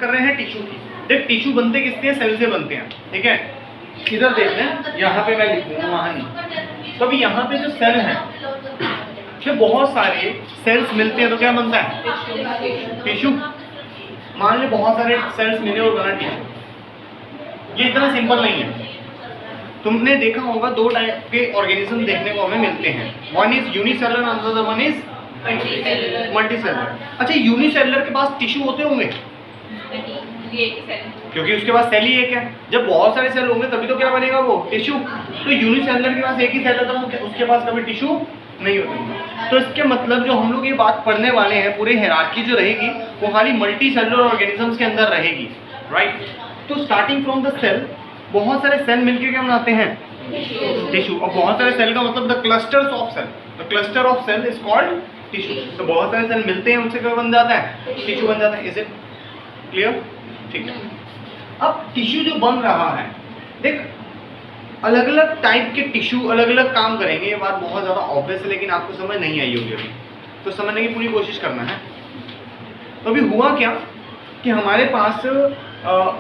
कर रहे हैं टिश्यू की। देख टिश्यू बनते किससे हैं? सेल से बनते हैं, ठीक है। इधर देख लें, यहाँ पे मैं लिख दूंगा, वहाँ नहीं। तो अभी यहाँ पे जो सेल है, फिर बहुत सारे सेल्स मिलते हैं तो क्या बनता है? टिश्यू। मान लो बहुत सारे सेल्स मिले और बना टिश्यू। ये इतना सिंपल नहीं है। तुमने देखा होगा दो टाइप के ऑर्गेनिज्म देखने को हमें मिलते हैं, one is unicellular, another one is multicellular. अच्छा, यूनिसेलुलर के पास टिश्यू होते होंगे क्योंकि उसके पास सेल ही एक है। जब बहुत सारे सेल होंगे तभी तो क्या बनेगा? वो टिश्यू। तो यूनिसेलुलर के पास एक ही सेल होता है, उसके पास कभी टिश्यू नहीं होता। तो इसके मतलब जो हम लोग ये बात पढ़ने वाले हैं, पूरी हायरार्की जो रहेगी वो खाली मल्टी सेलुलर ऑर्गेनिजम्स के अंदर रहेगी, राइट। तो स्टार्टिंग फ्रॉम द सेल, बहुत सारे सेल मिलकर क्या बनाते हैं? टिश्यू। और बहुत सारे सेल का मतलब the clusters of cell, the cluster of cell is called tissue. तो बहुत सारे सेल मिलते हैं, उनसे क्या बन जाता है? टिश्यू बन जाता है। Is it clear? ठीक है। अब टिश्यू जो बन रहा है, देख अलग अलग टाइप के टिश्यू अलग अलग काम करेंगे। ये बात बहुत ज़्यादा ऑब्वियस है, लेकिन आपको समझ नहीं आई होगी अभी, तो समझने की पूरी कोशिश करना है। तो अभी हुआ क्या कि हमारे पास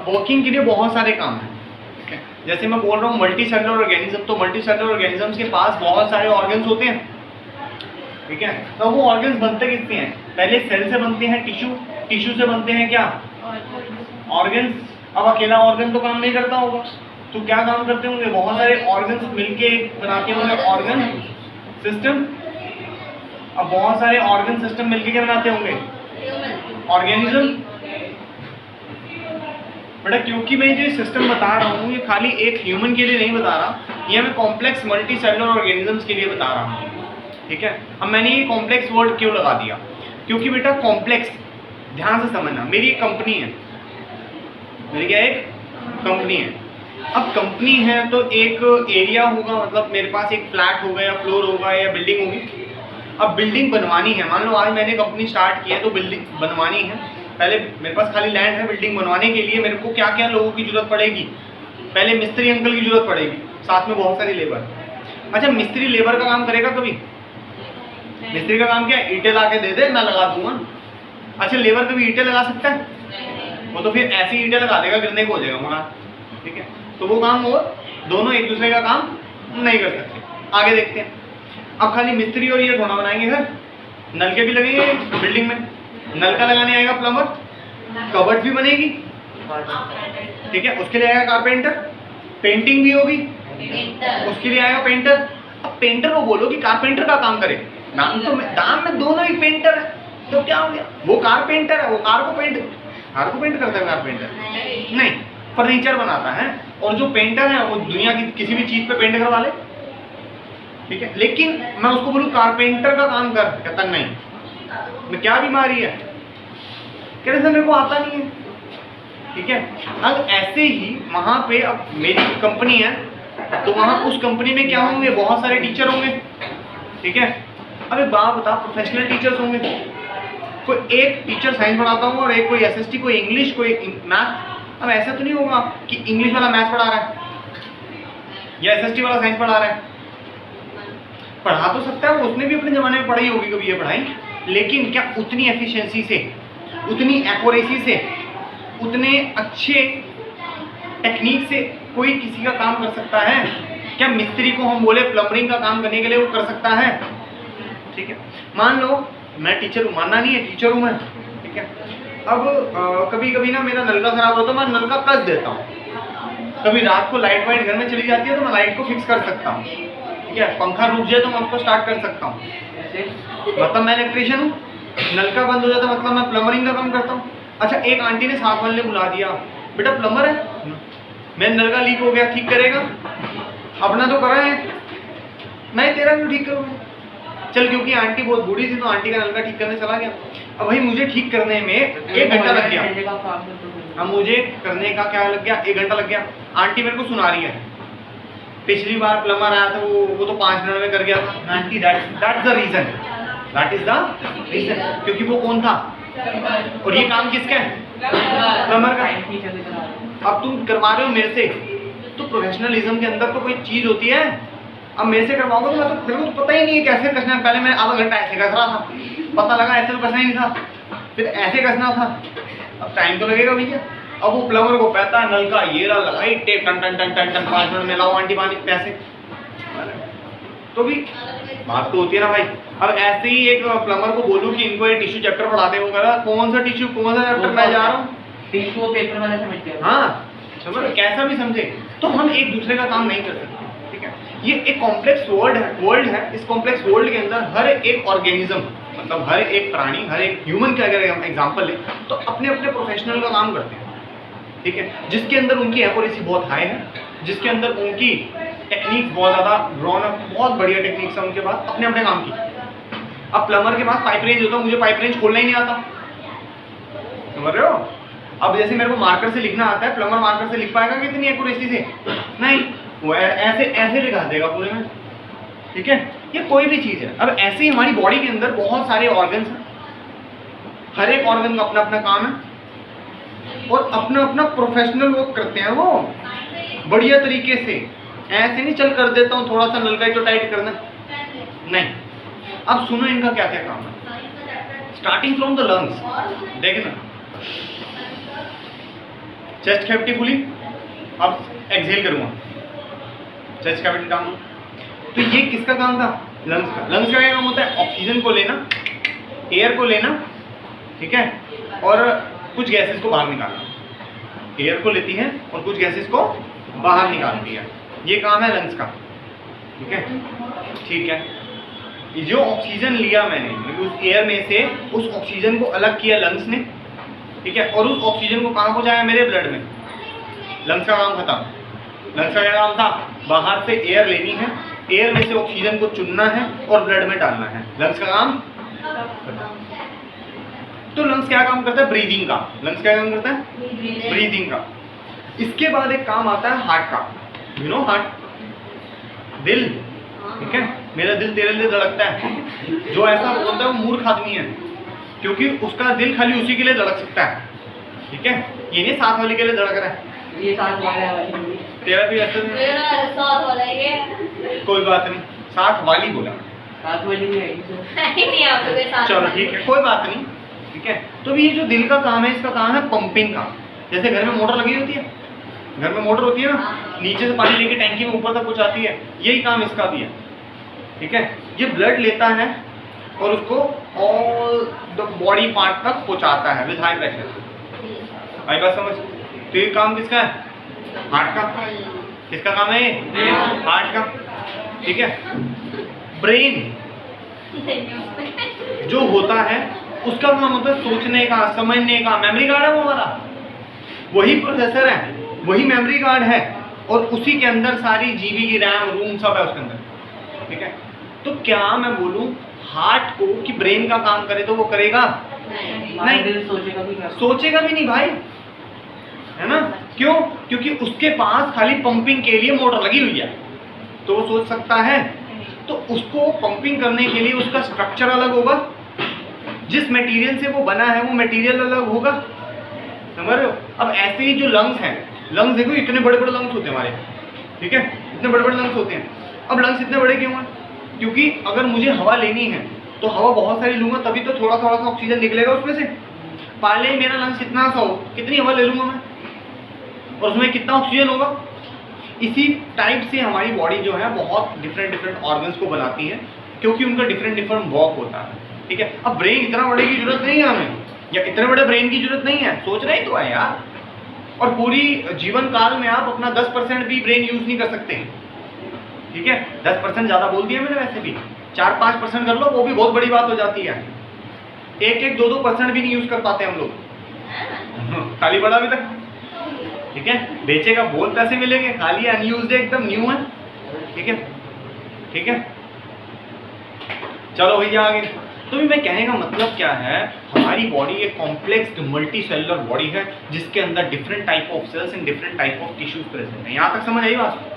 वर्किंग के लिए बहुत सारे काम हैं, ठीक है। जैसे मैं बोल रहा हूँ मल्टी सेलुलर ऑर्गेनिज्म, तो मल्टी सेलुलर ऑर्गेनिजम्स के पास बहुत सारे ऑर्गन्स होते हैं, ठीक है। तो वो ऑर्गन्स बनते किससे हैं? पहले सेल से बनते हैं टिश्यू, टिश्यू से बनते हैं क्या? ऑर्गन्स। अब अकेला ऑर्गन तो काम नहीं करता होगा, तो क्या काम करते होंगे? बहुत सारे ऑर्गन्स मिलके बनाते होंगे ऑर्गन सिस्टम। अब बहुत सारे ऑर्गन सिस्टम मिलके क्या बनाते होंगे? ऑर्गेनिज्म। बेटा क्योंकि मैं जो सिस्टम बता रहा हूँ ये खाली एक ह्यूमन के लिए नहीं बता रहा, ये मैं कॉम्प्लेक्स मल्टी सेलुलर ऑर्गेनिजम्स के लिए बता रहा हूँ, ठीक है। अब मैंने ये कॉम्प्लेक्स वर्ड क्यों लगा दिया? क्योंकि बेटा कॉम्प्लेक्स, ध्यान से समझना, मेरी एक कंपनी है, मेरी क्या एक कंपनी है। अब कंपनी है तो एक एरिया होगा, मतलब मेरे पास एक फ्लैट होगा या फ्लोर होगा या बिल्डिंग होगी। अब बिल्डिंग बनवानी है, मान लो आज मैंने कंपनी स्टार्ट की है तो बिल्डिंग बनवानी है। पहले मेरे पास खाली लैंड है, बिल्डिंग बनवाने के लिए मेरे को क्या क्या लोगों की जरूरत पड़ेगी? पहले मिस्त्री अंकल की जरूरत पड़ेगी, साथ में बहुत सारी लेबर। अच्छा, मिस्त्री लेबर का काम करेगा कभी? मिस्त्री का काम क्या है? ईंटें ला के दे दे, मैं लगा दूंगा। अच्छा, लेबर कभी ईंटें लगा सकता है? वो तो फिर ऐसी ईंटें लगा देगा, गिरने को हो जाएगा वहाँ, ठीक है। तो वो काम वो दोनों एक दूसरे का काम नहीं कर सकते। आगे देखते हैं। अब खाली मिस्त्री और ये थोड़ा बनाएंगे घर, नलके भी लगेंगे बिल्डिंग में, नलका लगाने आएगा प्लम्बर, कबर्ड भी बनेगी, ठीक है, उसके लिए आएगा कारपेंटर, पेंटिंग भी होगी, उसके लिए आएगा पेंटर। अब पेंटर को बोलो कि कारपेंटर का काम करे, नाम में दोनों ही पेंटर है, तो क्या हो गया? वो कारपेंटर है, वो कार को पेंट करता है कारपेंटर नहीं, फर्नीचर बनाता है। और जो पेंटर है वो दुनिया की किसी भी चीज पे पेंट करवा ले, ठीक है। लेकिन मैं उसको बोलूँ कारपेंटर का काम कर, कहता नहीं, मैं क्या बीमारी है, कह रहे मेरे को आता नहीं है, ठीक है। अब ऐसे ही वहां पे, अब मेरी कंपनी है तो वहां उस कंपनी में क्या होंगे? बहुत सारे टीचर होंगे, ठीक है। अब एक बात बता, प्रोफेशनल टीचर्स होंगे, कोई एक टीचर साइंस पढ़ाता होगा और एक कोई एसएसटी, कोई इंग्लिश, कोई मैथ। अब ऐसा तो नहीं होगा कि इंग्लिश वाला मैथ्स पढ़ा रहा है या एसएसटी वाला साइंस पढ़ा रहा है। पढ़ा तो सकता है, उसने भी अपने जमाने में पढ़ाई होगी कभी ये पढ़ाई, लेकिन क्या उतनी एफिशिएंसी से, उतनी एक्यूरेसी से, उतने अच्छे टेक्निक से कोई किसी का काम कर सकता है? क्या मिस्त्री को हम बोले प्लम्बरिंग का काम करने के लिए वो कर सकता है? ठीक है। मान लो मैं टीचर हूँ, मानना नहीं है, टीचर हूँ मैं, ठीक है। अब कभी कभी ना मेरा नलका खराब होता है, मैं नलका कस देता हूँ। कभी रात को लाइट वाइट घर में चली जाती है तो मैं लाइट को फिक्स कर सकता हूँ, ठीक है। पंखा रुक जाए तो मैं उसको स्टार्ट कर सकता हूँ, मतलब मैं इलेक्ट्रीशियन हूँ। नलका बंद हो जाता है मतलब मैं प्लम्बरिंग का काम करता हूँ। अच्छा, एक आंटी ने साथ वाले ने बुला दिया, बेटा प्लम्बर है, मेरा नलका लीक हो गया, ठीक करेगा? अपना तो करा है, मैं तेरा क्यों ठीक करूँगा? चल, क्योंकि आंटी बहुत बूढ़ी थी तो आंटी का नलका ठीक करने चला गया। अब भाई मुझे ठीक करने में 1 घंटा लग गया। अब मुझे करने का क्या लग गया? 1 घंटा लग गया। आंटी मेरे को सुना रही है, पिछली बार प्लम्बर आया था वो तो 5 मिनट में कर गया था। Aunty that's the reason, that is the reason, क्योंकि वो कौन था और ये काम किसका है? प्लम्बर का। अब तुम करवा रहे हो मेरे से, तो प्रोफेशनलिज्म के अंदर तो कोई चीज होती है। अब मेरे से करवाओगे तो मतलब मेरे को तो पता ही नहीं है कैसे कसना है। पहले मैं आधा घंटा ऐसे कस रहा था, पता लगा ऐसे तो कसना ही नहीं था, फिर ऐसे कसना था। अब अब टाइम तो लगेगा भैया। अब वो प्लम्बर को पता है नल का ये रहा लगाई टेप टन टन टन टन टन 5 मिनट में लाओ आंटी पानी पैसे, तो भी बात तो होती है ना भाई। अब ऐसे ही एक प्लम्बर को बोलूं कि इनको ये टिश्यू चैप्टर पढ़ाते, वो कह रहा कौन सा टिश्यू कौन सा चैप्टर मैं जा रहा हूँ, टिश्यू पेपर वाला समझ गया। हाँ समझ कैसा भी समझे, तो हम एक दूसरे का काम नहीं कर सकते, ठीक है। ये एक कॉम्प्लेक्स वर्ल्ड है। इस कॉम्प्लेक्स वर्ल्ड के अंदर हर एक ऑर्गेनिज्म, मतलब हर एक प्राणी, हर एक ह्यूमन का अगर हम एग्जांपल लें तो अपने अपने प्रोफेशनल का काम करते हैं, ठीक है। जिसके अंदर उनकी एक्यूरेसी बहुत हाई है, जिसके अंदर उनकी टेक्निक बहुत ज़्यादा ड्रॉन अप, बहुत बढ़िया टेक्निक्स है उनके पास अपने अपने काम की। अब प्लम्बर के पास पाइप रेंज होता है, मुझे पाइप रेंज खोलना ही नहीं आता, समझ रहे हो। अब जैसे मेरे को मार्कर से लिखना आता है, प्लम्बर मार्कर से लिख पाएगा कितनी एक्यूरेसी से, नहीं, वो ऐसे ऐसे लिखा देगा पूरे में, ठीक है। ये कोई भी चीज़ है। अब ऐसे ही हमारी बॉडी के अंदर बहुत सारे ऑर्गन्स हैं, हर एक ऑर्गन का अपना अपना काम है और अपना अपना प्रोफेशनल वर्क करते हैं वो बढ़िया तरीके से। ऐसे नहीं चल कर देता हूँ थोड़ा सा नल का ही तो टाइट करना, नहीं। अब सुनो इनका क्या क्या काम है, स्टार्टिंग फ्रॉम द लंग्स, देखना चेस्ट कैविटी खुली, अब एक्सहेल करूँगा, चेस्ट कैविटी डाउन। तो ये किसका काम था, लंग्स का। लंग्स का क्या काम होता है, ऑक्सीजन को लेना, एयर को लेना, ठीक है, और कुछ गैसेस को बाहर निकालना। एयर को लेती है और कुछ गैसेस को बाहर निकालती है, ये काम है लंग्स का, ठीक है। ठीक है, ये जो ऑक्सीजन लिया मैंने उस एयर में से, उस ऑक्सीजन को अलग किया लंग्स ने, ठीक है, और उस ऑक्सीजन को कहाँ पहुँचाया, मेरे ब्लड में। लंग्स का काम खत्म। लंग्स का क्या काम था, बाहर से एयर लेनी है, एयर में से ऑक्सीजन को चुनना है और ब्लड में डालना है, लंग्स का काम। तो लंग्स क्या काम करता है, ब्रीदिंग का। लंग्स क्या काम करता है, ब्रीदिंग का। इसके बाद एक काम आता है हार्ट का, यू नो हार्ट, दिल, ठीक है। मेरा दिल तेरे लिए धड़कता है, जो ऐसा बोलता है वो मूर्ख आदमी है, क्योंकि उसका दिल खाली उसी के लिए धड़क सकता है, ठीक है। ये नहीं साथ वाले के लिए धड़क रहा है, ये साथ वाला है, तेरा भी ऐसा साथ वाला है ये। कोई बात नहीं, साथ वाली बोला, साथ वाली भी है नहीं आप लोग साथ। चलो ठीक है, कोई बात नहीं, ठीक है। तो ये जो दिल का काम है, इसका काम है पंपिंग का। जैसे घर में मोटर लगी होती है, घर में मोटर होती है ना, नीचे से पानी लेके टैंकी में ऊपर तक पहुंचाती है, यही काम इसका भी है, ठीक है। ये ब्लड लेता है और उसको ऑल द बॉडी पार्ट तक पहुंचाता है विद हाई प्रेशर। आई बात समझ। तो ये काम किसका है, हार्ट का। किसका काम है ये, हार्ट का, ठीक है। ब्रेन जो होता है उसका काम होता है सोचने का, समझने का। मेमोरी कार्ड है वो हमारा, वही प्रोसेसर है, वही मेमोरी कार्ड है, और उसी के अंदर सारी जीबी की रैम रूम सब है उसके अंदर, ठीक है। तो क्या मैं बोलूं हार्ट को कि ब्रेन का काम करे तो वो करेगा नहीं, दिल सोचेगा भी क्या, सोचेगा भी नहीं भाई, है ना। क्यों, क्योंकि उसके पास खाली पंपिंग के लिए मोटर लगी हुई है, तो वो सोच सकता है। तो उसको पंपिंग करने के लिए उसका स्ट्रक्चर अलग होगा, जिस मटेरियल से वो बना है वो मटेरियल अलग होगा, समझ रहे हो। अब ऐसे ही जो लंग्स हैं, लंग्स देखो इतने बड़े बड़े लंग्स होते हैं हमारे, ठीक है, इतने बड़े बड़े लंग्स होते हैं। अब लंग्स इतने बड़े क्यों हैं, क्योंकि अगर मुझे हवा लेनी है तो हवा बहुत सारी लूंगा तभी तो थोड़ा थोड़ा सा ऑक्सीजन निकलेगा उसमें से। पहले ही मेरा लंग्स इतना सा हो, कितनी हवा ले लूंगा मैं, और उसमें कितना ऑक्सीजन होगा। इसी टाइप से हमारी बॉडी जो है बहुत डिफरेंट ऑर्गन्स को बनाती है, क्योंकि उनका डिफरेंट वर्क होता है, ठीक है। अब ब्रेन इतना बड़े की जरूरत नहीं है हमें, या इतने बड़े ब्रेन की जरूरत नहीं है, सोच रहे ही तो है यार। और पूरी जीवन काल में आप अपना 10% भी ब्रेन यूज नहीं कर सकते, ठीक है। 10% ज़्यादा बोल दिया मैंने, वैसे भी 4-5% कर लो, वो भी बहुत बड़ी बात हो जाती है। 1-1, 2-2% भी नहीं यूज कर पाते हम लोग, खाली बड़ा अभी तक, ठीक है। बेचेगा बहुत पैसे मिलेंगे, खाली अनयूज्ड है, एकदम न्यू है, ठीक है, ठीक है। चलो भैया आगे। तो भी मैं कहने का मतलब क्या है, हमारी बॉडी एक कॉम्प्लेक्स मल्टी सेलुलर बॉडी है, जिसके अंदर different type of cells and different type of tissues present है। यहाँ तक समझ आई बात।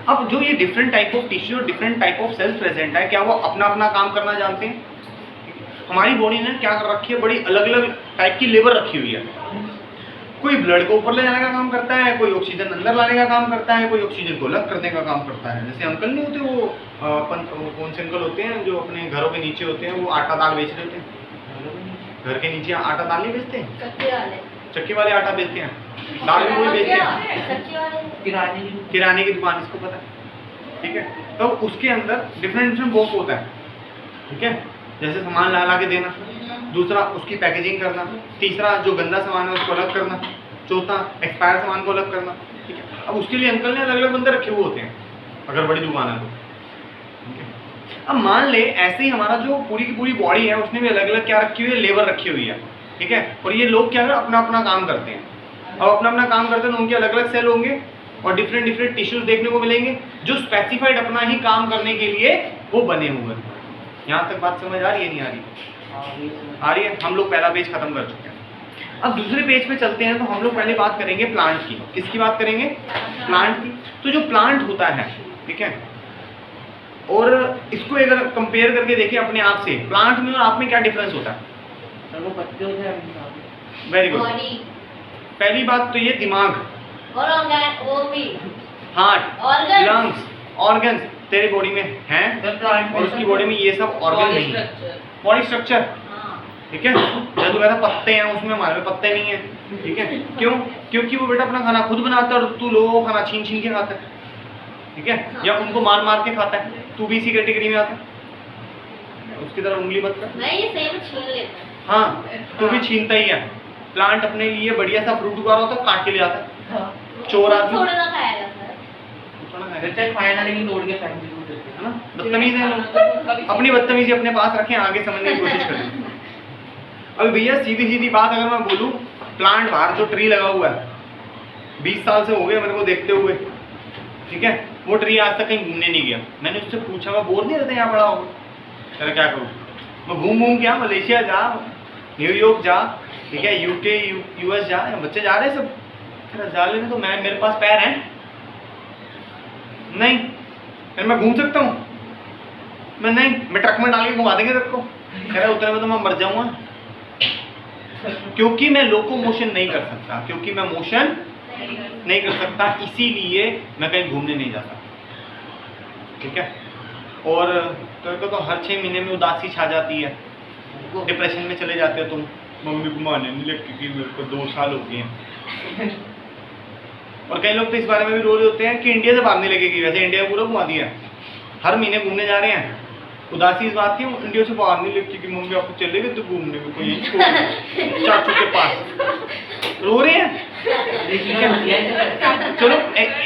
अब जो ये डिफरेंट टाइप ऑफ टिश्यू और different type of cells present है, क्या वो अपना अपना काम करना जानते हैं। हमारी बॉडी ने क्या कर रखी है, बड़ी अलग अलग टाइप की लेबर रखी हुई है। कोई ब्लड को ऊपर ले जाने का काम करता है, कोई ऑक्सीजन अंदर लाने का काम करता है, कोई ऑक्सीजन को अलग करने का काम करता है। जैसे अंकल नहीं होते वो कौन से अंकल होते हैं जो अपने घरों के नीचे होते हैं, वो आटा दाल बेच रहे होते हैं, घर के नीचे आटा दाल नहीं बेचते, चक्की वाले आटा बेचते हैं, दाल भी वही बेचते हैं, सच्ची वाले किराने की किराने की दुकान, इसको पता है, ठीक है। तो उसके अंदर डिफरेंट बॉक्स होता है, ठीक है, जैसे सामान ला के देना, दूसरा उसकी पैकेजिंग करना, तीसरा जो गंदा सामान है उसको अलग करना, चौथा एक्सपायर सामान को अलग करना, ठीक है। अब उसके लिए अंकल ने अलग अलग बंदे रखे हुए होते हैं अगर बड़ी दुकान है तो, ठीक है। अब मान ले ऐसे ही हमारा जो पूरी की पूरी बॉडी है उसने भी अलग अलग क्या रखी हुई है, लेबर रखी हुई है, ठीक है। और ये लोग क्या है अपना अपना काम करते हैं, अब अपना अपना काम करते हैं तो उनके अलग अलग सेल होंगे और डिफरेंट डिफरेंट टिश्यूज देखने को मिलेंगे जो स्पेसिफाइड अपना ही काम करने के लिए वो बने हुए हैं। यहाँ तक बात समझ आ रही है नहीं आ रही? आ रही है। हम लोग पहला पेज खत्म कर चुके हैं, अब दूसरे पेज पे चलते हैं। तो हम लोग पहले बात करेंगे प्लांट की। किसकी बात करेंगे? प्लांट की। तो जो प्लांट होता है, ठीक है, और इसको अगर कंपेयर करके देखें अपने आप से, प्लांट में और आप में क्या डिफरेंस होता है? वो पत्ते होते हैं। Very good. बॉडी पहली बात तो ये दिमाग, और वो भी हार्ट, Organs. लंग्स, ऑर्गन्स तेरी बॉडी में हैं और उसकी बॉडी में ये सब ऑर्गन नहीं है। बॉडी स्ट्रक्चर, ठीक है। जब तू कहता पत्ते हैं उसमें हमारे में पत्ते नहीं है, ठीक है। क्यों? क्योंकि वो बेटा अपना खाना खुद बनाता है और तू लोगों को खाना छीन छीन के खाता है, ठीक है, या उनको मार मार के खाता है। तू भी इसी कैटेगरी में आता है, उसकी तरह उंगली मत कर। नहीं ये सही में छीन लेता है। हाँ, तू भी छीनता ही है। प्लांट अपने लिए बढ़िया सा फ्रूट उगा रहा होता है, काट के ले आता है। चोर आदमी थोड़ा ना खाएगा सर। खाए ना लेकिन तोड़ के फेंक देते है ना, बदतमीज है लोग। अपनी बदतमीजी अपने पास रखें, आगे समझने की कोशिश करें। अभी भैया सीधी सीधी बात अगर मैं बोलूं, प्लांट बाहर जो ट्री लगा हुआ है 20 साल से हो गए मेरे को देखते हुए, ठीक है, वो ट्री आज तक कहीं घूमने नहीं गया। मैंने उससे पूछा मैं बोर नहीं रहता यहाँ पड़ा होगा, तेरा क्या करूँ, मैं घूम क्या, मलेशिया जा, न्यूयॉर्क जा, ठीक है, यूके यूएस जा, बच्चे जा रहे हैं सब, तेरा जा लेने तो मैं, मेरे पास पैर हैं नहीं, फिर मैं घूम सकता हूँ मैं? नहीं, मैं ट्रक में डाल के घुमा देंगे सबको, कह रहा उतने में तो मैं मर जाऊंगा। क्योंकि मैं लोकोमोशन नहीं कर सकता, क्योंकि मैं मोशन नहीं कर सकता, इसीलिए मैं कहीं घूमने नहीं जाता, ठीक है। और तेरे को तो हर 6 महीने में उदासी छा जाती है, डिप्रेशन में चले जाते हो तुम, मम्मी घुमाने नहीं लगती कि मेरे को 2 साल हो गए हैं। और कई लोग तो इस बारे में भी रो रहे होते हैं कि इंडिया से बाहर नहीं लगेगी, वैसे इंडिया पूरा घुमा दिया, हर महीने घूमने जा रहे हैं। उदासी इस बात की इंडिया से बाहर नहीं लगती कि मम्मी आपको चले गए तो घूमने को कोई चाचू के पास, रो रहे हैं। चलो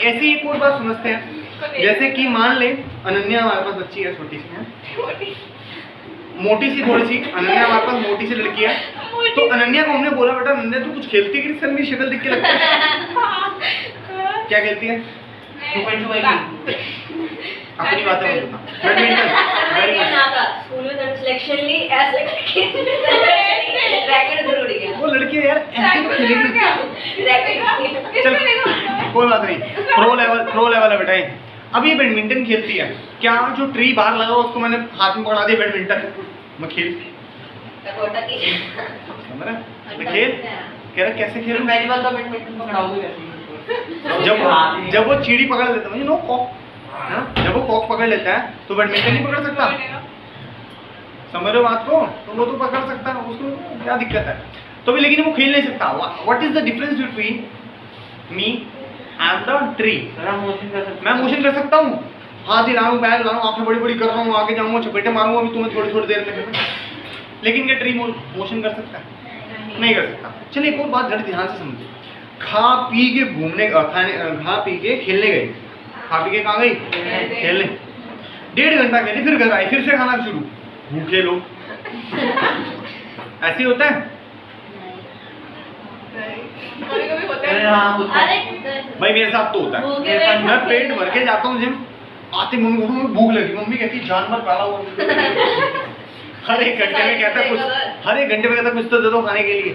ऐसी एक और बात समझते हैं, जैसे कि मान ले अनन्या हमारे पास बच्ची है, छोटी सी है, मोटी सी थोड़ी सी, अनन्या हमारे पास मोटी सी लड़की है। तो अनन्या को हमने बोला बेटा अनन्या तू कुछ खेलती है कि सर मेरी शक्ल दिख के लगता है? क्या खेलती है? अपनी बातें मत बता। Badminton, very good. स्कूल में तो सिलेक्शन ली ऐसे रैकेट उधर उड़ गया। वो लड़की यार ऐसे तो खेलेगी। रैकेट चल कोई बात नहीं, प्रो लेवल है बेटा ये। अब ये बैडमिंटन खेलती है, क्या जो ट्री बाहर लगा हुआ उसको मैंने हाथ में पकड़ा दिया बैडमिंटन, मैं खेल टकोटा की समझ रहा? मैं खेल कह रहा कैसे खेलूं? पहली बार तो बैडमिंटन पकड़ाओगे कैसे? जब वो चीड़ी पकड़ लेता है, नो कॉक, है ना, जब वो कॉक पकड़ लेता है तो बैडमिंटन नहीं पकड़ सकता, समझ रहे हो बात को? तो वो तो पकड़ सकता है, उसको क्या दिक्कत है? तो भी लेकिन वो खेल नहीं सकता। What is the difference between me and the tree? मैं मोशन कर सकता हूँ, हाथ हिलाऊं, पैर हिलाऊं, आंखें बड़ी बड़ी कर रहा हूँ, आगे जाऊंगा, चपेटे मारूंगा अभी तुम्हें थोड़ी थोड़ी देर में, लेकिन क्या ट्री मोशन कर सकता है? नहीं कर सकता। चलिए एक और बात जरा ध्यान से समझिए, खा पी के घूमने खा पी के खेलने गई, खा पी के कहाँ गई? खेलने। 1.5 घंटा खेली, फिर घर आई, फिर से खाना शुरू, भूखे लोग। ऐसे होता है भाई, मेरे साथ तो होता है। मैं पेट भर के जाता हूँ जिम, आते मम्मी को भूख लगी, मम्मी कहती जानवर पाला हुआ। हर एक घंटे में कहता कुछ, हर एक घंटे में कहता कुछ तो दे दो खाने के लिए,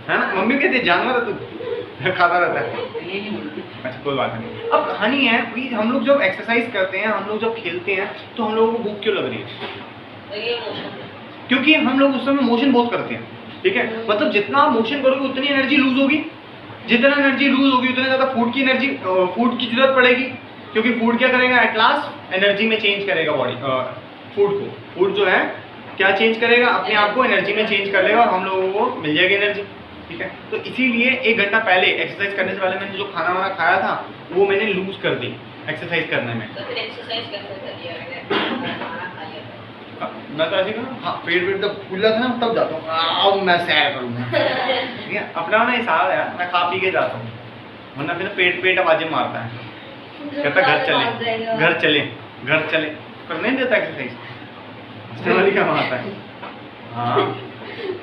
है ना? मम्मी कहती है जानवर है तू, खाता रहता है। अच्छा कोई बात नहीं। अब कहानी है कि हम लोग जब एक्सरसाइज करते हैं, हम लोग जब खेलते हैं, तो हम लोगों को भूख क्यों लग रही है? क्योंकि हम लोग उस समय मोशन बहुत करते हैं, ठीक है। मतलब जितना मोशन करोगे उतनी एनर्जी लूज होगी, जितना एनर्जी लूज होगी उतना ज़्यादा फूड की जरूरत पड़ेगी, क्योंकि फूड क्या करेगा? एट लास्ट एनर्जी में चेंज करेगा बॉडी, फूड जो है क्या चेंज करेगा? अपने आप को एनर्जी में चेंज कर लेगा और हम लोगों को मिल जाएगी एनर्जी, ठीक है। तो इसीलिए 1 घंटा पहले एक्सरसाइज करने से पहले मैंने जो खाना वाना खाया था वो मैंने लूज कर दी एक्सरसाइज करने में। तो फिर एक्सरसाइज कैसे करिए अगर खाना खा लिया तो? मैं तो ऐसे करूँ, हाँ पेट जब फूला था ना तब जाता हूँ, अब मैं सैर करूँगा, ठीक है। अपना ना हिसाब है यार, मैं खा पी के जाता हूँ, वरना फिर पेट आवाजें मारता है, कहता घर चले करने नहीं देता एक्सरसाइज, हंसने वाली क्या बात है। हाँ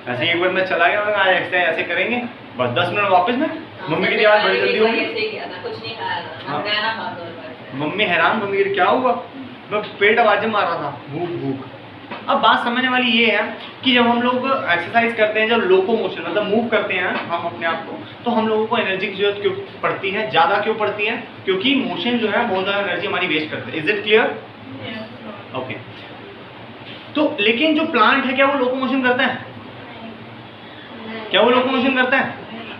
ऐसे ही एक बार मैं चला गया, मैं आज एक्सरसाइज ऐसे करेंगे, बस 10 मिनट वापस में मम्मी की आवाज़ बड़ी जल्दी होगी, ऐसे ही किया था, कुछ नहीं खाया था, हाँ। मैं ना खा दो। मम्मी हैरान, मम्मी क्या हुआ, मैं पेट आवाजें मार रहा था, भूख भूख। अब बात समझने वाली ये है कि जब हम लोग एक्सरसाइज करते हैं, जब लोकोमोशन मतलब मूव करते हैं हम अपने आप को, तो हम लोगों को एनर्जी की जरूरत क्यों पड़ती है, ज़्यादा क्यों पड़ती है, क्योंकि मोशन जो है बहुत ज़्यादा एनर्जी हमारी वेस्ट करता है। Is it clear? ओके। तो लेकिन जो प्लांट है क्या वो लोकोमोशन करता है? क्या वो लोकोमोशन करता है?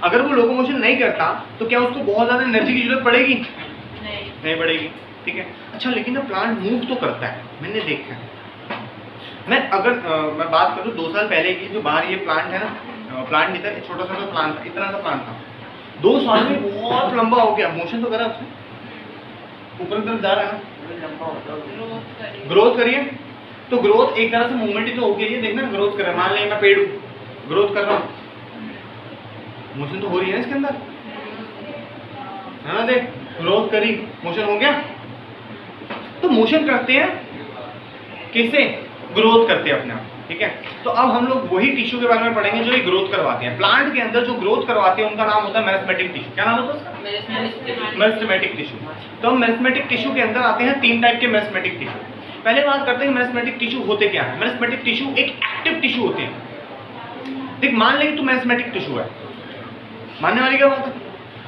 अगर वो लोकोमोशन नहीं करता तो क्या उसको बहुत ज़्यादा एनर्जी की जरूरत पड़ेगी? नहीं पड़ेगी, ठीक है। अच्छा लेकिन ना प्लांट मूव तो करता है, मैंने देखा है। मैं मैं बात करूँ 2 साल पहले की, जो बाहर ये प्लांट है ना, प्लांट नहीं था, छोटा सा प्लांट था, इतना सा प्लांट था, 2 साल में बहुत लंबा हो गया, मोशन तो करा उसने, ऊपर की तरफ जा रहा है ना, लंबा होता है। ग्रोथ करिए, तो ग्रोथ एक तरह से मूवमेंट ही तो हो गई है, देखना ग्रोथ कर रहा है, मान लें मैं पेड़ हूँ, ग्रोथ कर रहा हूँ, मोशन तो हो रही है इसके अंदर, है ना, देख ग्रोथ करी, मोशन हो गया। तो मोशन करते हैं कैसे? ग्रोथ करते हैं अपने आप, ठीक है। तो अब हम लोग वही टिश्यू के बारे में पढ़ेंगे जो ये ग्रोथ करवाते हैं। प्लांट के अंदर जो ग्रोथ करवाते हैं उनका नाम होता है मेरिस्टेमेटिक टिश्यू। क्या नाम होता है उसका? Meristematic tissue. तो हम मेरिस्टेमेटिक टिश्यू के अंदर आते हैं 3 टाइप के मेरिस्टेमेटिक टिश्यू। पहले बात करते हैं मेरिस्टेमेटिक टिश्यू होते क्या है। मेरिस्टेमेटिक टिश्यू एक एक्टिव टिश्यू होते हैं। देख मान ले कि तू मेरिस्टेमेटिक टिश्यू है, मानने वाली क्या बात है,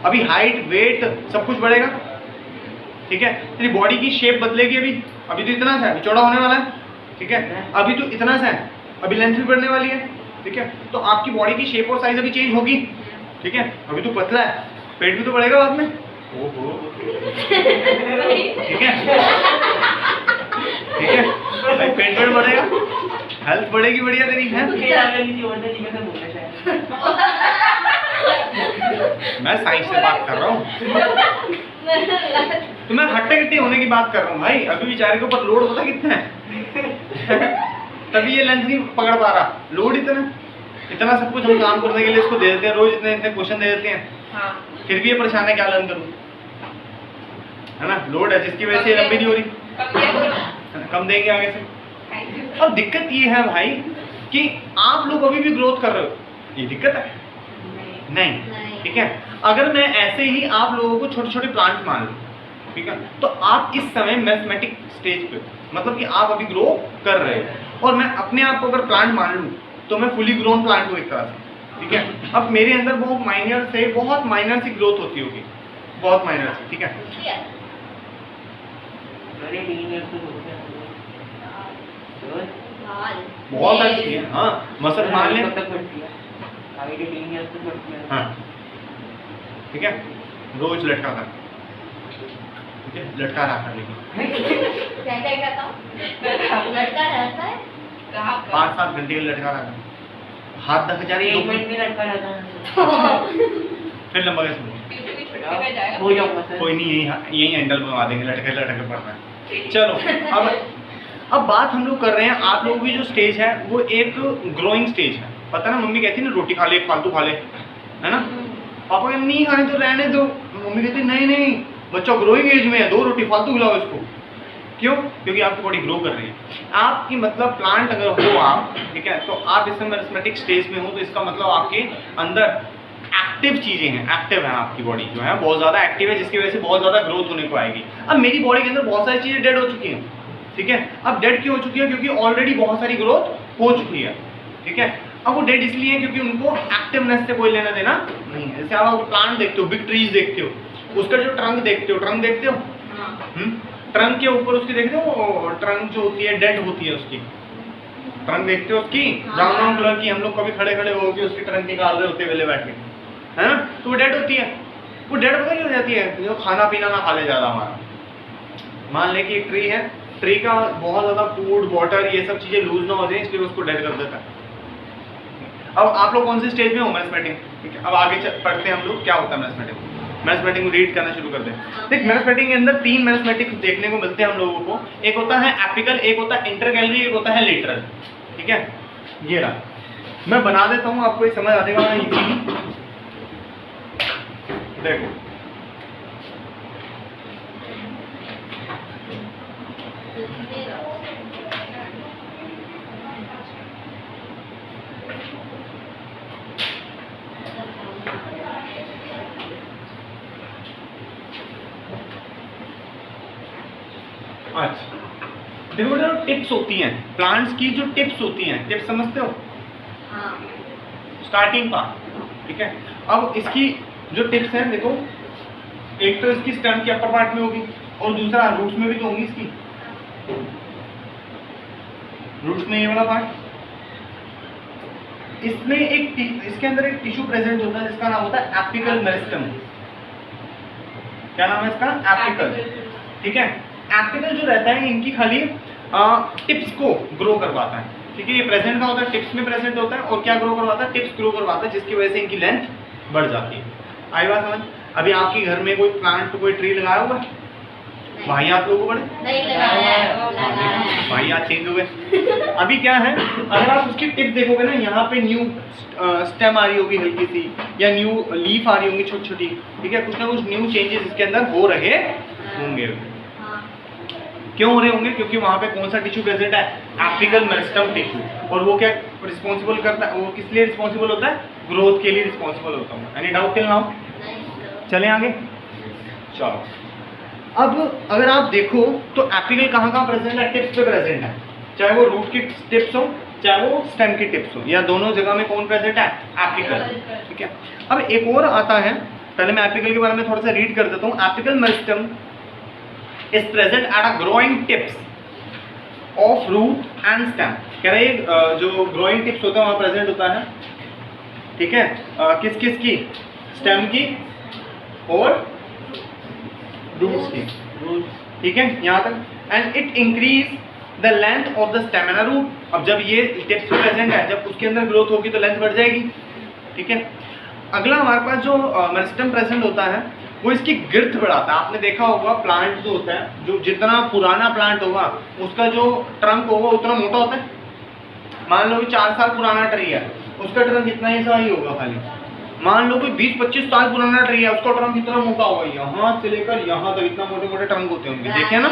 अभी हाइट वेट सब कुछ बढ़ेगा, ठीक है। तेरी बॉडी की शेप बदलेगी, अभी तो इतना सा है, अभी चौड़ा होने वाला है, ठीक है। अभी तो इतना सा है, अभी लेंथ भी बढ़ने वाली है, ठीक है। तो आपकी बॉडी की शेप और साइज अभी चेंज होगी, ठीक है। अभी तो पतला है, पेट भी तो बढ़ेगा बाद में, ओहो, ठीक है, ठीक है भाई, पेट बढ़ेगा, हेल्थ बढ़ेगी, बढ़िया तेरी है। मैं साइंस से बात कर रहा हूँ, तो मैं हट्टे कट्टे होने की बात कर रहा हूँ भाई। अभी बेचारे के ऊपर लोड होता कितना है तभी ये लेंथ नहीं पकड़ पा रहा, लोड इतना सब कुछ हम काम करने के लिए इसको दे देते हैं, रोज इतने इतने क्वेश्चन दे देते हैं, फिर भी ये परेशान है, क्या लर्न करूँ, है ना, लोड है जिसकी वजह से लंबी नहीं हो रही, कम देंगे आगे से। अब दिक्कत ये है भाई कि आप लोग अभी भी ग्रोथ कर रहे हो, ये दिक्कत है नहीं, ठीक है। अगर मैं ऐसे ही आप लोगों को छोटे छोटे प्लांट्स मान लूँ, ठीक है, तो आप इस समय मेरिस्टेमेटिक स्टेज पे, मतलब कि आप अभी ग्रो कर रहे हो, और मैं अपने आप को अगर प्लांट मान लूँ तो मैं फुली ग्रोन प्लांट हूँ एक तरह से, ठीक है। अब मेरे अंदर बहुत माइनर सी ग्रोथ होती होगी, बहुत माइनर सी, ठीक है। बहुत सारी चीजें, हाँ मसल मान लें, हाँ ठीक है, रोज लटका कर, ठीक है, लटका रहा कर, लेकिन लड़का रहता है 5-7 घंटे के लिए लटका रहा कर, हाथ धक जा रही है, फिर लंबा कैसे कोई नहीं, यही हैंडल बनवा देंगे, लटके पड़ना है। चलो अब बात हम लोग कर रहे हैं, आप लोगों की जो स्टेज है वो एक ग्रोइंग स्टेज है। पता ना, मम्मी कहती है ना रोटी खा ले, फालतू खा ले, है ना, पापा कहते नहीं खाने तो रहने दो, मम्मी कहती नहीं बच्चा ग्रोइंग एज में है, 2 रोटी फालतू खिलाओ इसको। क्यों? क्योंकि आपकी बॉडी ग्रो कर रही है। आपकी मतलब प्लांट अगर हो आप, ठीक है, तो आप इस समय मेरिस्टेमेटिक स्टेज में हो, तो इसका मतलब आपके अंदर एक्टिव चीज़ें हैं, एक्टिव है आपकी बॉडी जो है बहुत ज़्यादा एक्टिव है, जिसकी वजह से बहुत ज़्यादा ग्रोथ होने को आएगी। अब मेरी बॉडी के अंदर बहुत सारी चीज़ें डेड हो चुकी हैं, ठीक है। अब डेड क्यों हो चुकी है? क्योंकि ऑलरेडी बहुत सारी ग्रोथ हो चुकी है, ठीक है। अब वो डेड इसलिए है क्योंकि उनको एक्टिवनेस से कोई लेना देना नहीं है। जैसे आप प्लांट देखते हो, बिग ट्रीज देखते हो, उसका जो ट्रंक देखते हो, ट्रंक के ऊपर उसकी देखते हो, ट्रंक जो होती है डेड होती है, उसकी ट्रंक देखते हो, उसकी ब्राउन कलर की, हम लोग कभी खड़े खड़े होकर उसकी ट्रंक निकाल रहे होते वेले बैठ के, है ना, तो वो डेड होती है। वो डेड पता क्यों हो जाती है? जो खाना पीना ना खा ले ज़्यादा हमारा। मान ले कि एक ट्री है, ट्री का बहुत ज़्यादा फूड वाटर ये सब चीज़ें लूज ना हो जाए, इसलिए उसको डेड कर देता है। अब आप लोग कौन सी स्टेज में हो मेरिस्टेमिक, ठीक है। अब आगे पढ़ते हैं हम लोग क्या होता है मेरिस्टेमिक। मेरिस्टेमिक को रीड करना शुरू करते हैं। देख मेरिस्टेमिक के अंदर 3 मेरिस्टेमिक देखने को मिलते हैं हम लोगों को। एक होता है एपिकल, एक होता है इंटरगैलरी, एक होता है लेटरल, ठीक है। ये रहा, मैं बना देता हूँ, आपको ये समझ आ जाएगा इजीली। देखो अच्छा, देखो बेटा टिप्स होती हैं प्लांट्स की, जो टिप्स होती हैं, टिप्स समझते हो, हाँ स्टार्टिंग पार्ट, ठीक है। अब इसकी जो टिप्स हैं देखो, एक तो इसकी स्टेम की अपर पार्ट में होगी और दूसरा रूट्स में भी तो होगी इसकी। रूट्स में ये वाला पार्ट, इसमें इसके अंदर एक टिश्यू प्रेजेंट होता है जिसका नाम होता है एपिकल मेरिस्टेम। क्या नाम है इसका? एपिकल, ठीक है। एपिकल जो रहता है इनकी खाली टिप्स को ग्रो करवाता है, ठीक है। ये प्रेजेंट का होता है, टिप्स में प्रेजेंट होता है, और क्या ग्रो करवाता है? टिप्स ग्रो करवाता है, जिसकी वजह से इनकी लेंथ बढ़ जाती है। आई बात समझ? अभी आपके घर में कोई प्लांट, कोई ट्री लगाया हुआ है? भाई आप लोगों को बड़े नहीं लगाया है। भाई आज चेंज हो गए। अभी क्या है, अगर आप उसकी टिप देखोगे ना, यहाँ पे न्यू स्टेम आ रही होगी हल्की सी, या न्यू लीफ आ रही होंगी छोटी छोटी, ठीक है। कुछ ना कुछ न्यू चेंजेस इसके अंदर हो रहे होंगे। क्यों हो रहे होंगे? क्योंकि वहाँ पे कौन सा टिश्यू प्रेजेंट है? Apical meristem tissue. और वो क्या रिस्पॉन्सिबल करता है? वो किस लिए रिस्पॉन्सिबल होता है? ग्रोथ के लिए रिस्पॉन्सिबल होता है। Any doubt till now? चलें आगे, चलो। अब अगर आप देखो तो एपिकल कहाँ कहाँ प्रेजेंट है? टिप्स पे प्रेजेंट है, चाहे वो रूट की टिप्स हो चाहे वो स्टेम की टिप्स हो, या दोनों जगह में कौन प्रेजेंट है? एपिकल, ठीक है। अब एक और आता है, पहले मैं एपिकल के बारे में थोड़ा सा रीड कर देता हूँ। Apical meristem is present at a growing tips of root and stem. कह रहे जो ग्रोइंग टिप्स होता है वहाँ प्रेजेंट होता है, ठीक है। किस किस की? स्टेम की और रूट्स की, ठीक है, यहाँ तक। And it increase the length of the stem and root. अब जब ये टिप्स प्रेजेंट है, जब उसके अंदर ग्रोथ होगी तो लेंथ बढ़ जाएगी, ठीक है। अगला हमारे पास जो मेरिस्टेम प्रेजेंट होता है वो इसकी गिर्थ बढ़ाता है। आपने देखा होगा प्लांट जो होता है, जो जितना पुराना प्लांट होगा उसका जो ट्रंक होगा उतना मोटा होता है। मान लो कि 4 साल पुराना ट्री है, उसका ट्रंक इतना ही सा ही होगा खाली। मान लो कि 20-25 साल पुराना ट्री है, उसका ट्रंक इतना मोटा होगा, यहाँ से लेकर यहाँ तक इतना मोटे मोटे ट्रंक होते होंगे, देखिए ना।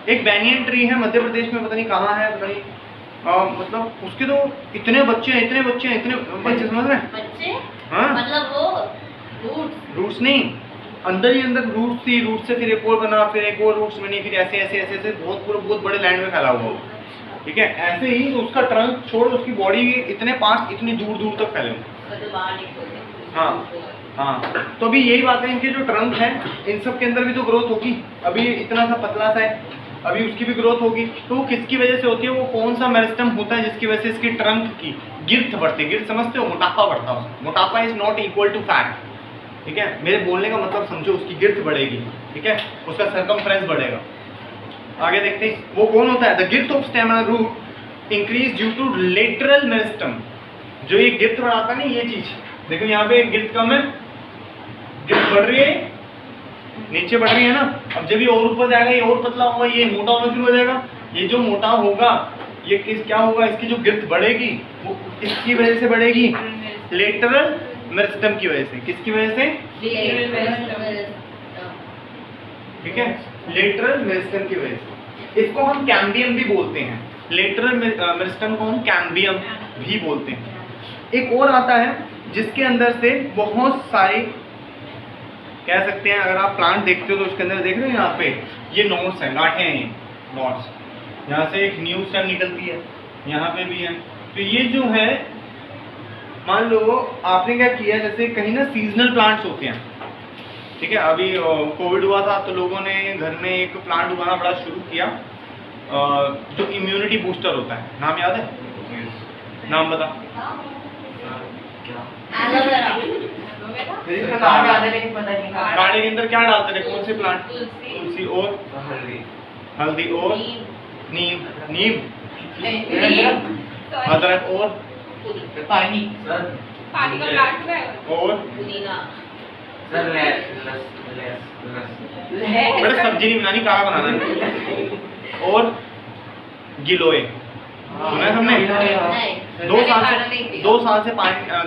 एक बैनियन ट्री है मध्य प्रदेश में, पता नहीं कहाँ है, पता नहीं, मतलब उसके तो इतने बच्चे हैं, इतने बच्चे, समझ रहे हैं? बच्चे? हाँ, मतलब वो रूट्स नहीं, अंदर ही अंदर रूट्स थी, रूट से फिर एक और बना, फिर एक और रूट्स बनी, फिर ऐसे ऐसे ऐसे ऐसे बहुत बड़े लैंड में फैला हुआ, ठीक है। ऐसे ही उसका ट्रंक छोड़ उसकी बॉडी इतने पार्ट्स इतनी दूर दूर तक फैले हुए। हाँ हाँ, तो अभी यही बात है, इनके जो ट्रंक है इन सब के अंदर भी तो ग्रोथ होगी। अभी इतना सा पतला सा है, अभी उसकी भी ग्रोथ होगी। तो वो किसकी वजह से होती है? वो कौन सा मेरिस्टेम होता है जिसकी वजह से इसकी ट्रंक की गिर्थ बढ़ती है? गिर्थ समझते हो? मोटापा बढ़ता है। मोटापा is not equal to fat, ठीक है। मेरे बोलने का मतलब समझो, उसकी गिर्थ बढ़ेगी, ठीक है, उसका सर्कमफ्रेंस बढ़ेगा। आगे देखते हैं वो कौन होता है। The girth of stem and root increase due to lateral meristem. जो ये गिर्थ बढ़ाता है ना, ये चीज देखो, यहाँ पे गिर्थ कम है, गिर्थ बढ़ रही है, नीचे बढ़ रही है ना। अब जब ये और ऊपर जाएगा, ये और पतला होगा, ये मोटा होना शुरू हो जाएगा। ये जो मोटा होगा, ये क्या होगा? इसकी जो गिर्थ बढ़ेगी वो किसकी वजह से बढ़ेगी? लेटरल मेरिस्टेम की वजह से। किसकी वजह से? ठीक है, लेटरल मेरिस्टेम की वजह से। इसको हम कैम्बियम भी बोलते हैं। लेटरल मेरिस्टेम को हम कैम्बियम भी बोलते हैं। एक और आता है जिसके अंदर से बहुत सारे, कह सकते हैं, अगर आप प्लांट देखते हो तो उसके अंदर देख रहे हो यहाँ पे ये नोट्स हैं, गांठें हैं, ये नोट्स। यहाँ से एक न्यू स्टेम निकलती है, यहाँ पे भी है। तो ये जो है, मान लो आपने क्या किया, जैसे कहीं ना सीजनल प्लांट्स होते हैं, ठीक है। अभी कोविड हुआ था तो लोगों ने घर में एक प्लांट उगाना बड़ा शुरू किया, जो इम्यूनिटी बूस्टर होता है। नाम याद है? नाम बता। काढ़े के अंदर क्या डालते थे? कौन से प्लांट? तुलसी और हल्दी और नीम, अदरक और पुदीना पानी सर पानी का प्लांट है और पुदीना सर बड़े सब्जी नहीं बनानी, काढ़ा बनाना है। और गिलोय सुना है हमने? नहीं 2 साल खाना से नहीं पिया। 2 साल से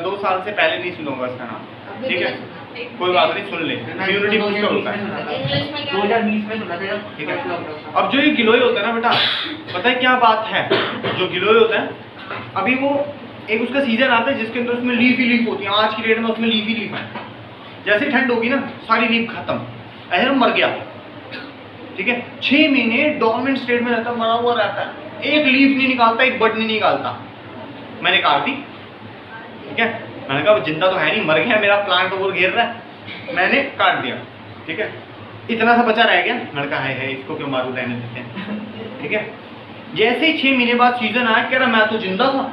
2 साल से पहले नहीं सुना होगा इसका नाम, अभी ठीक है? भी नहीं सुना। कोई बात नहीं, सुन ले। इम्यूनिटी बूस्टर होता है, इंग्लिश में क्या 2020 में सुना था जब ठीक है? अब जो ये गिलोय होता है ना बेटा, पता है क्या बात है? जो गिलोय होता है, अभी वो एक उसका सीजन आता है जिसके अंदर उसमें लीफ ही लीफ होती है। आज की डेट में उसमें लीफ ही लीफ है। जैसे ठंड होगी ना, सारी लीफ खत्म, ऐसे मर गया, ठीक है? 6 महीने डोरमेंट स्टेट में रहता, मरा हुआ रहता है, एक लीफ नहीं निकालता, एक बड नहीं निकालता। मैंने काट दी, ठीक है? मैंने कहा जिंदा तो है नहीं, मर गया, मेरा प्लांट और घेर रहा है, मैंने काट दिया, ठीक है? इतना सा बचा रह गया। मैंने कहा है इसको क्यों मारू, रहने देते हैं, ठीक है? जैसे ही 6 महीने बाद सीजन आया, कह रहा मैं तो जिंदा था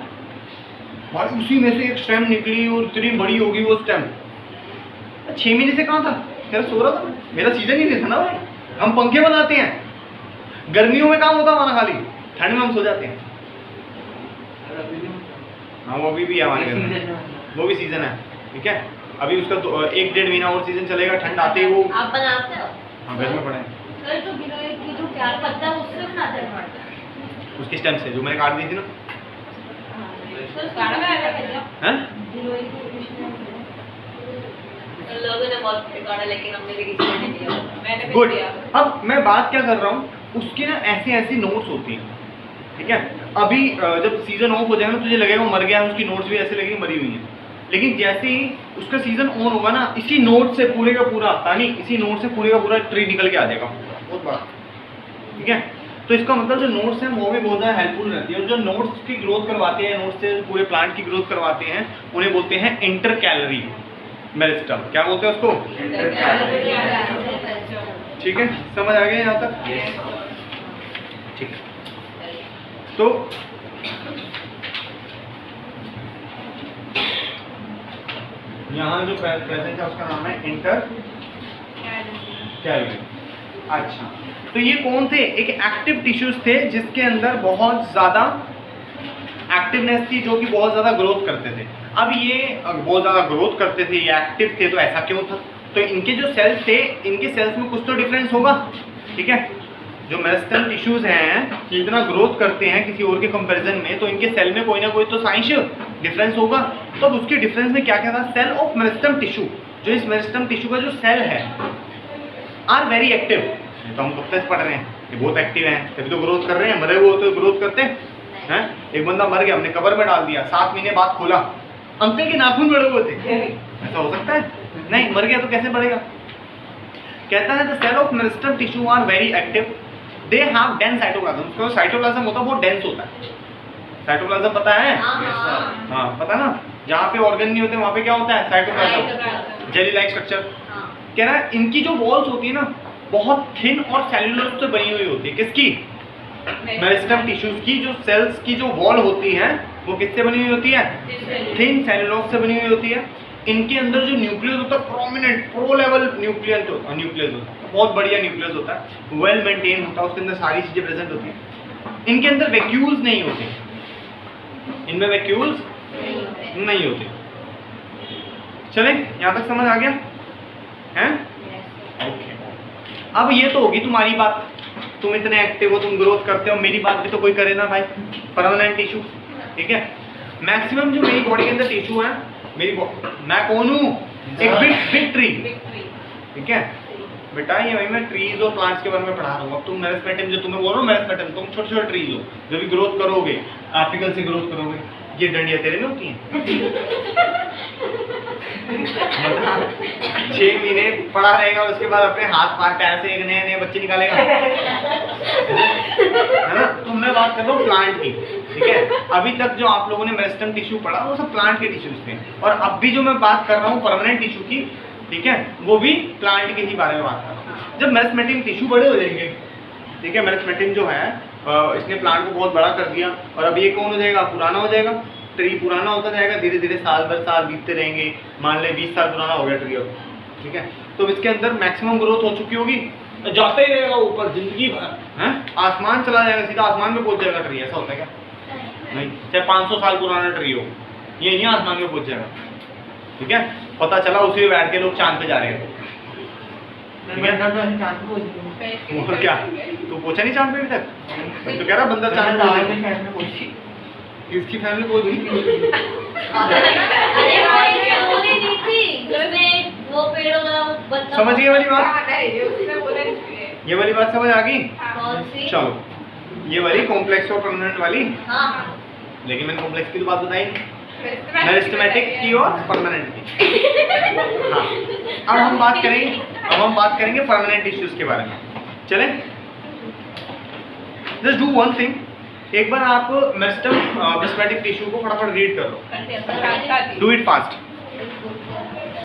भाई, उसी में से एक स्टेम निकली और इतनी बड़ी होगी वो स्टेम। 6 महीने से कहाँ था? कह रहा सो रहा था, मेरा सीजन ही नहीं था ना भाई। हम पंखे बनाते हैं, गर्मियों में काम होता हमारा खाली, ठंड में हम सो जाते हैं। हाँ वो अभी भी है हमारे घर में, वो भी सीजन है, ठीक है? अभी उसका 1-1.5 महीना और सीजन चलेगा, ठंड आते ही वो आप बनाते हो? हाँ घर में पड़े हैं। सर जो गिलोय की जो प्यार पत्ता है उससे बनाते हैं पड़ता उसकी स्टेम से जो मैंने काट दी थी ना, सर काढ़ा बनाया क्या हैं? गिलोय की डिश में लोगों ने बहुत गाड़ा, लेकिन हमने भी किसी ने नहीं दिया। मैंने भी गुड। किया अब मैं बात क्या कर रहा हूँ, उसकी ना ऐसी ऐसी नोट्स होती हैं, ठीक है? अभी जब सीजन ऑफ हो जाएगा ना, तुझे लगेगा वो मर गया है, उसकी नोट्स भी ऐसे लगेगी मरी हुई हैं। लेकिन जैसे ही उसका सीजन ऑन होगा ना, इसी नोट से पूरे का पूरा तानी, इसी नोट से पूरे का पूरा ट्री निकल के आ जाएगा, बहुत बड़ा, ठीक है? तो इसका मतलब जो नोट्स हैं वो भी बहुत ज़्यादा हेल्पफुल रहती है। और जो नोट्स की ग्रोथ करवाते हैं, नोट्स से पूरे प्लांट की ग्रोथ करवाते हैं, उन्हें बोलते हैं इंटर कैलोरी मेरिस्टम। क्या बोलते हैं उसको? ठीक है, समझ आ गया यहाँ तक? ठीक है, तो यहाँ जो प्रेजेंट है उसका नाम है इंटर कैलोरी। अच्छा, तो ये कौन थे? एक एक्टिव टिश्यूज थे जिसके अंदर बहुत ज़्यादा एक्टिवनेस थी, जो कि बहुत ज़्यादा ग्रोथ करते थे। अब ये बहुत ज़्यादा ग्रोथ करते थे, ये एक्टिव थे, तो ऐसा क्यों था? तो इनके जो सेल्स थे, इनके सेल्स में कुछ तो डिफरेंस होगा, ठीक है? जो मेरिस्टेम टिश्यूज हैं कि इतना ग्रोथ करते हैं किसी और के कंपैरिजन में, तो इनके सेल में कोई ना कोई तो साइंस डिफरेंस होगा। तो अब उसके डिफरेंस में क्या क्या था? सेल ऑफ मेरिस्टेम टिश्यू, जो इस मेरिस्टेम टिश्यू का जो सेल है, आर वेरी एक्टिव। तो हम कब तक पढ़ रहे हैं ये बहुत एक्टिव हैं, तभी तो ग्रोथ कर रहे हैं। मरे हुए तो ग्रोथ करते हैं? एक बंदा मर गया, हमने कब्र में डाल दिया, 7 महीने बाद खोला, अंकल के नाखून बड़े हुए थे, ऐसा हो सकता है? नहीं, मर गया तो कैसे बढ़ेगा? कहता है the cell of meristem tissue are very active, they have dense cytoplasm. उसका साइटोप्लाज्म होता है वो डेंस होता है। साइटोप्लाज्म पता है? हाँ पता ना, जहाँ पे ऑर्गन नहीं होते वहाँ पे क्या होता है? Cytoplasm, jelly like structure. कह रहा है इनकी जो वॉल्स होती है ना, बहुत थिन और सेल्यूलोज से बनी हुई होती है। किसकी? मेरिस्टेम टिश्यूज की जो सेल्स की जो वॉल होती है वो किससे बनी हुई होती है? थिन सेल्यूलोज से बनी हुई होती है। इनके अंदर जो न्यूक्लियस होता है, प्रोमिनेंट प्रो लेवल न्यूक्लियस होता है, बहुत बढ़िया न्यूक्लियस होता है, वेल मेंटेन होता है, उसके अंदर सारी चीजें प्रेजेंट होती हैं। इनके अंदर वैक्यूल्स नहीं होते, इनमें वैक्यूल्स नहीं होते। चले, यहाँ तक समझ आ गया हैं? ओके, अब ये तो होगी तुम्हारी बात, तुम इतने एक्टिव हो, तुम ग्रोथ करते हो, मेरी बात भी तो कोई करे ना भाई। परमानेंट टिश्यू, ठीक है? मैक्सिमम जो मेरी बॉडी के अंदर टिश्यू है, मैं कौन हूँ? एक बिग ट्री, ठीक है बेटा? ये भाई मैं ट्रीज और प्लांट्स के बारे में पढ़ा रहा हूँ। अब तुम मेरिस्टेम, जो तुम्हें बोल रहा हूँ मेरिस्टेम, तुम छोटे छोटे ट्रीज हो जो भी ग्रोथ करोगे, आर्टिकल से ग्रोथ करोगे। ये डंडियाँ तेरे में होती हैं। 6 महीने पड़ा रहेगा, उसके बाद अपने हाथ पैर से एक नए बच्चे निकालेगा, है ना? तो मैं बात कर रहा हूँ प्लांट की, ठीक है? अभी तक जो आप लोगों ने मेरिस्टेम टिश्यू पढ़ा वो सब प्लांट के टिश्यूज थे, और अब भी जो मैं बात कर रहा हूँ परमानेंट टिश्यू की, ठीक है, वो भी प्लांट के ही बारे में बात कर रहा हूँ। जब मेरिस्टेम टिश्यू बड़े हो जाएंगे, ठीक है, मेरिस्टेम जो है इसने प्लांट को बहुत बड़ा कर दिया, और अब ये कौन हो जाएगा? पुराना हो जाएगा। ट्री पुराना होता जाएगा, धीरे धीरे साल भर साल बीतते रहेंगे। मान ले 20 साल पुराना हो गया ट्री अब, ठीक है? तो इसके अंदर मैक्सिमम ग्रोथ हो चुकी होगी, जाता ही रहेगा ऊपर जिंदगी भर, हैं? आसमान चला जाएगा, सीधा आसमान में पहुंच जाएगा ट्री। ऐसा होता है क्या? नहीं, चाहे 500 साल पुराना ट्री हो, ये नहीं आसमान में पहुंच जाएगा, ठीक है। पता चला उसी में बैठ के लोग चांद पे जा रहे हैं, ठीक है। और क्या तू पहुंचा नहीं चांद पे अभी तक? तो कह रहा बंदर चांद पे पहुंचे। किसकी फैमिली पहुंच गई? अरे वो बोली नहीं थी उसमें वो पेड़ों का बच्चा। समझ गए वाली बात? हाँ, नहीं, उसने बोला नहीं। ये वाली बात समझ आ गई? कौन सी? चलो, ये वाली कॉम्प्लेक्स और परमानेंट वाली, हाँ लेकिन मैंने कॉम्प्लेक्स की तो बात बताई नहीं, मेरिस्टेमेटिक की और परमानेंट की। हाँ, अब हम बात करेंगे परमानेंट इश्यूज के बारे में। चलें, जस्ट डू वन थिंग, एक बार आप मेरिस्टेमेटिक टिश्यू को फटाफट रीड कर लो, डू इट फास्ट।